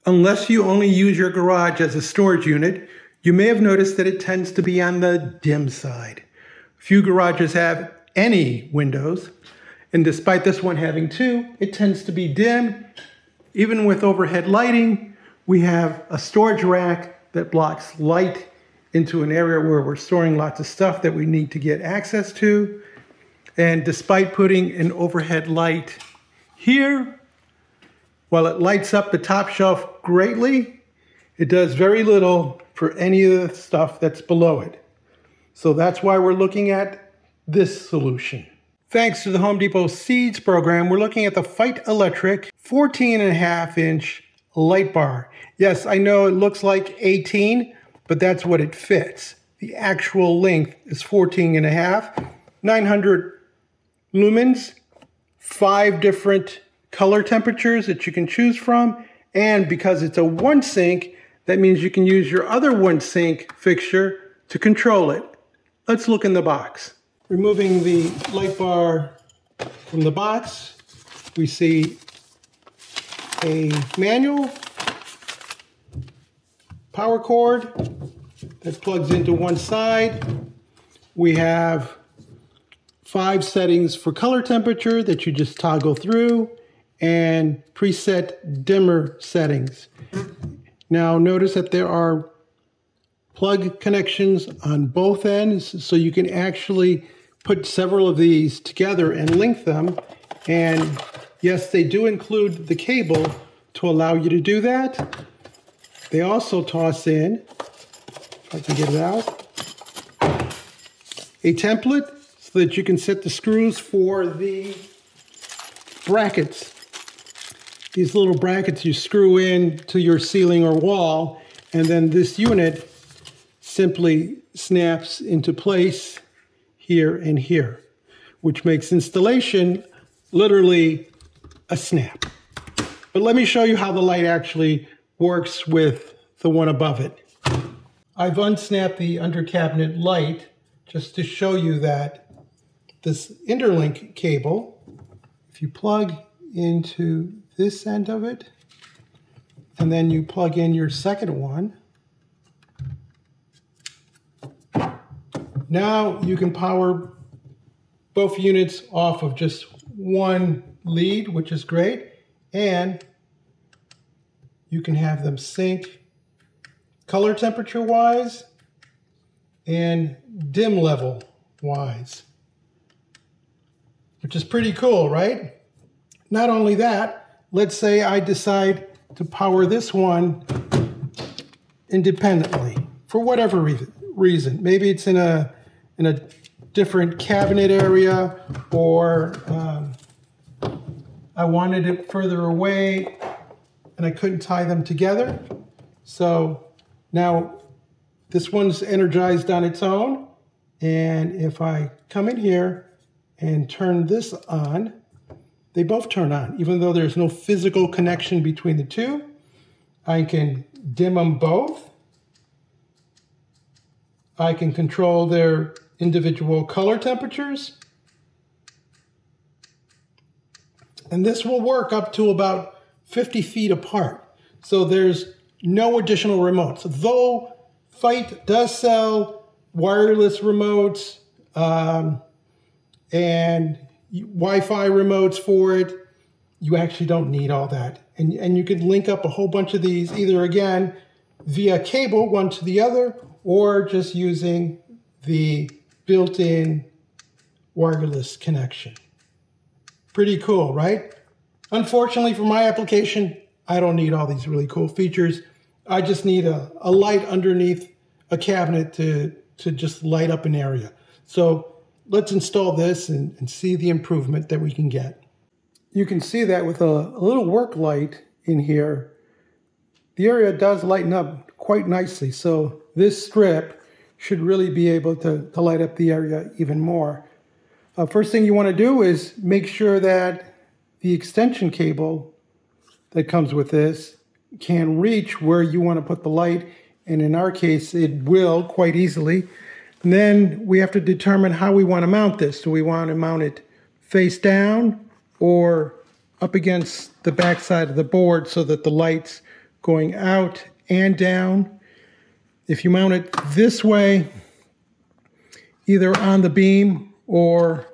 Unless you only use your garage as a storage unit, you may have noticed that it tends to be on the dim side. Few garages have any windows, and despite this one having two, it tends to be dim. Even with overhead lighting, we have a storage rack that blocks light into an area where we're storing lots of stuff that we need to get access to. And despite putting an overhead light here, while it lights up the top shelf greatly, it does very little for any of the stuff that's below it. So that's why we're looking at this solution. Thanks to the Home Depot Seeds program, we're looking at the Feit LED 14.5-inch light bar. Yes, I know it looks like 18, but that's what it fits. The actual length is 14.5, 900 lumens, 5 different color temperatures that you can choose from, and because it's a OneSync, that means you can use your other OneSync fixture to control it. Let's look in the box. Removing the light bar from the box, we see a manual, power cord that plugs into one side. We have 5 settings for color temperature that you just toggle through, and preset dimmer settings. Now notice that there are plug connections on both ends, so you can actually put several of these together and link them. And yes, they do include the cable to allow you to do that. They also toss in, if I can get it out, a template so that you can set the screws for the brackets. These little brackets you screw in to your ceiling or wall, and then this unit simply snaps into place here and here, which makes installation literally a snap. But let me show you how the light actually works with the one above it. I've unsnapped the under cabinet light just to show you that this interlink cable, if you plug into this end of it, and then you plug in your second one, now you can power both units off of just one lead, which is great, and you can have them sync color temperature wise and dim level wise, which is pretty cool, right? Not only that, let's say I decide to power this one independently for whatever reason. Maybe it's in a different cabinet area, or I wanted it further away and I couldn't tie them together. So now this one's energized on its own, and if I come in here and turn this on, they both turn on, even though there's no physical connection between the two. I can dim them both. I can control their individual color temperatures. And this will work up to about 50 feet apart. So there's no additional remotes. Though Feit does sell wireless remotes and Wi-Fi remotes for it, you actually don't need all that. And you can link up a whole bunch of these, either again via cable one to the other, or just using the built-in wireless connection. Pretty cool, right? Unfortunately for my application, I don't need all these really cool features. I just need a light underneath a cabinet to just light up an area. So let's install this and see the improvement that we can get. You can see that with a little work light in here, the area does lighten up quite nicely. So this strip should really be able to light up the area even more. First thing you want to do is make sure that the extension cable that comes with this can reach where you want to put the light, and in our case it will quite easily. And then we have to determine how we want to mount this. Do we want to mount it face down or up against the back side of the board so that the lights going out and down. If you mount it this way, either on the beam or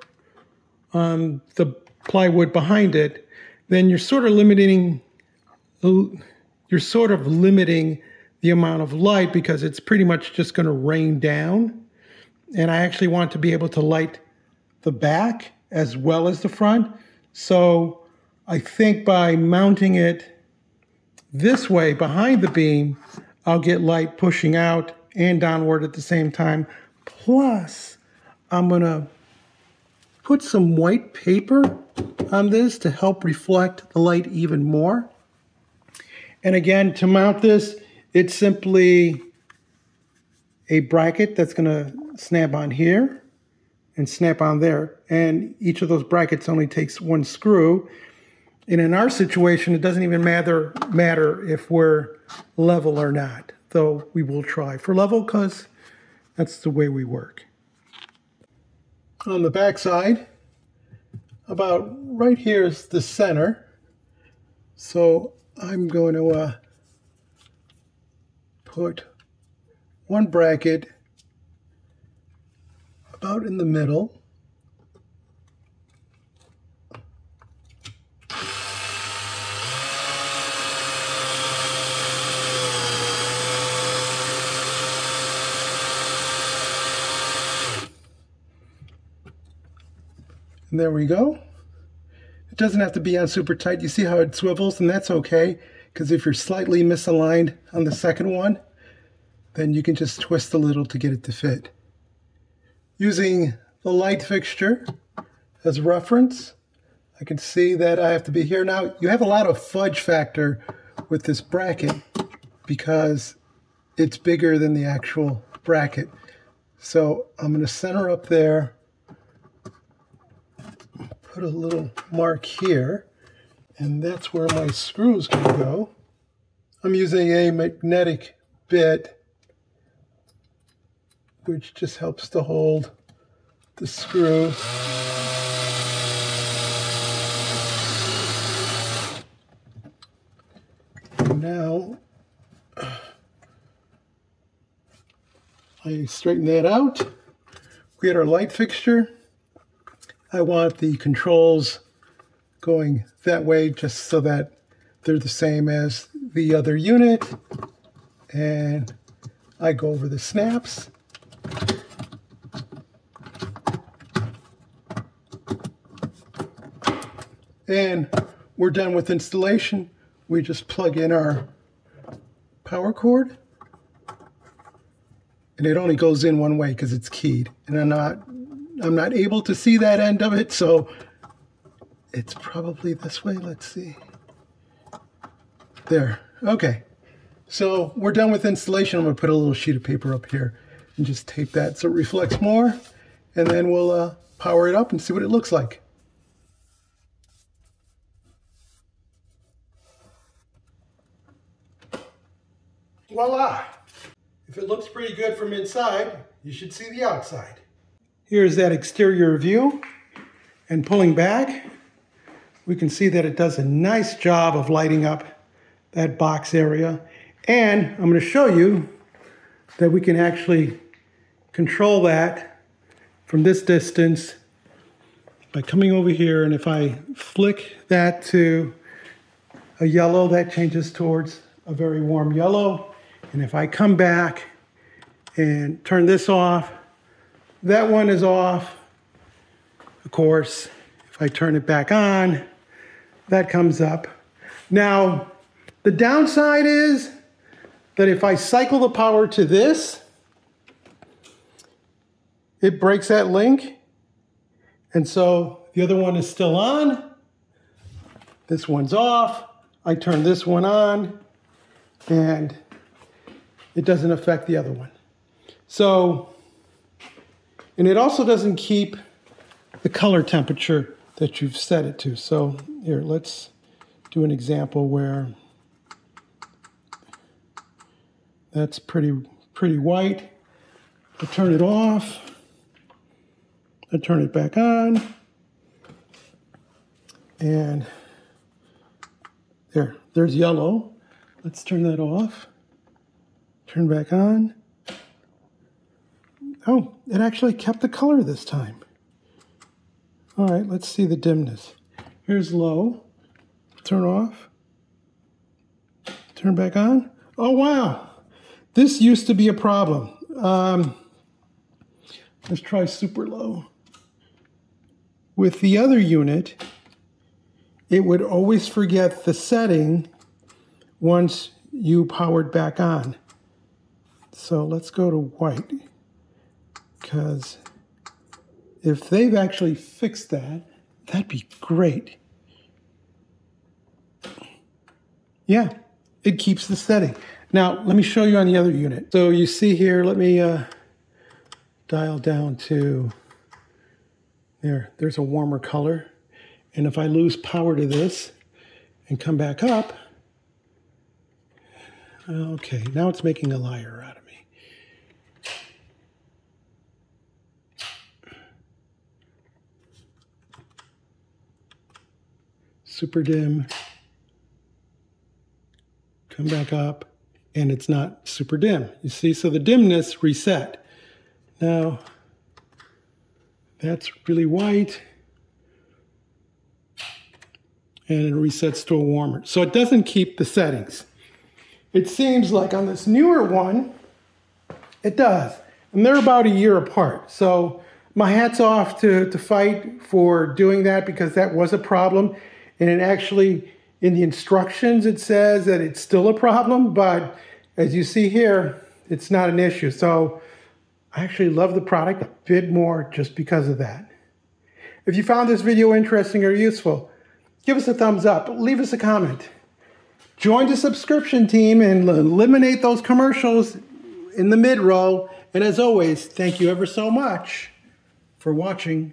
on the plywood behind it, then you're sort of limiting the amount of light because it's pretty much just going to rain down. And I actually want to be able to light the back as well as the front. So I think by mounting it this way behind the beam, I'll get light pushing out and downward at the same time. Plus, I'm going to put some white paper on this to help reflect the light even more. And again, to mount this, it's simply a bracket that's going to snap on here and snap on there. And each of those brackets only takes one screw. And in our situation, it doesn't even matter if we're level or not, though we will try for level because that's the way we work. On the back side, about right here is the center. So I'm going to put one bracket about in the middle. And there we go. It doesn't have to be on super tight. You see how it swivels, and that's okay, because if you're slightly misaligned on the second one, then you can just twist a little to get it to fit. Using the light fixture as reference, I can see that I have to be here. Now, you have a lot of fudge factor with this bracket because it's bigger than the actual bracket. So I'm going to center up there, put a little mark here, and that's where my screws can go. I'm using a magnetic bit, which just helps to hold the screw. And now I straighten that out. We get our light fixture. I want the controls going that way just so that they're the same as the other unit. And I go over the snaps. And we're done with installation. We just plug in our power cord. And it only goes in one way because it's keyed. And I'm not able to see that end of it, so it's probably this way. Let's see. There. Okay. So we're done with installation. I'm going to put a little sheet of paper up here and just tape that so it reflects more. And then we'll power it up and see what it looks like. Voila! If it looks pretty good from inside, you should see the outside. Here's that exterior view, and pulling back, we can see that it does a nice job of lighting up that box area. And I'm going to show you that we can actually control that from this distance by coming over here, and if I flick that to a yellow, that changes towards a very warm yellow. And if I come back and turn this off, that one is off. Of course, if I turn it back on, that comes up. Now, the downside is that if I cycle the power to this, it breaks that link. And so the other one is still on. This one's off. I turn this one on, and it doesn't affect the other one. So, and it also doesn't keep the color temperature that you've set it to. So here, let's do an example where that's pretty white. I turn it off. I turn it back on. And there's yellow. Let's turn that off. Turn back on. Oh, it actually kept the color this time. All right, let's see the dimness. Here's low. Turn off. Turn back on. Oh, wow. This used to be a problem. Let's try super low. With the other unit, it would always forget the setting once you powered back on. So let's go to white, because if they've actually fixed that, that'd be great. Yeah, it keeps the setting. Now, let me show you on the other unit. So you see here, let me dial down to there. There's a warmer color. And if I lose power to this and come back up, okay, now it's making a liar out of me. Super dim. Come back up, and it's not super dim. You see, so the dimness reset. Now, that's really white, and it resets to a warmer. So it doesn't keep the settings. It seems like on this newer one, it does. And they're about a year apart. So my hat's off to Feit for doing that, because that was a problem. And it actually, in the instructions, it says that it's still a problem, but as you see here, it's not an issue. So I actually love the product a bit more just because of that. If you found this video interesting or useful, give us a thumbs up, leave us a comment. Join the subscription team and eliminate those commercials in the mid-row. And as always, thank you ever so much for watching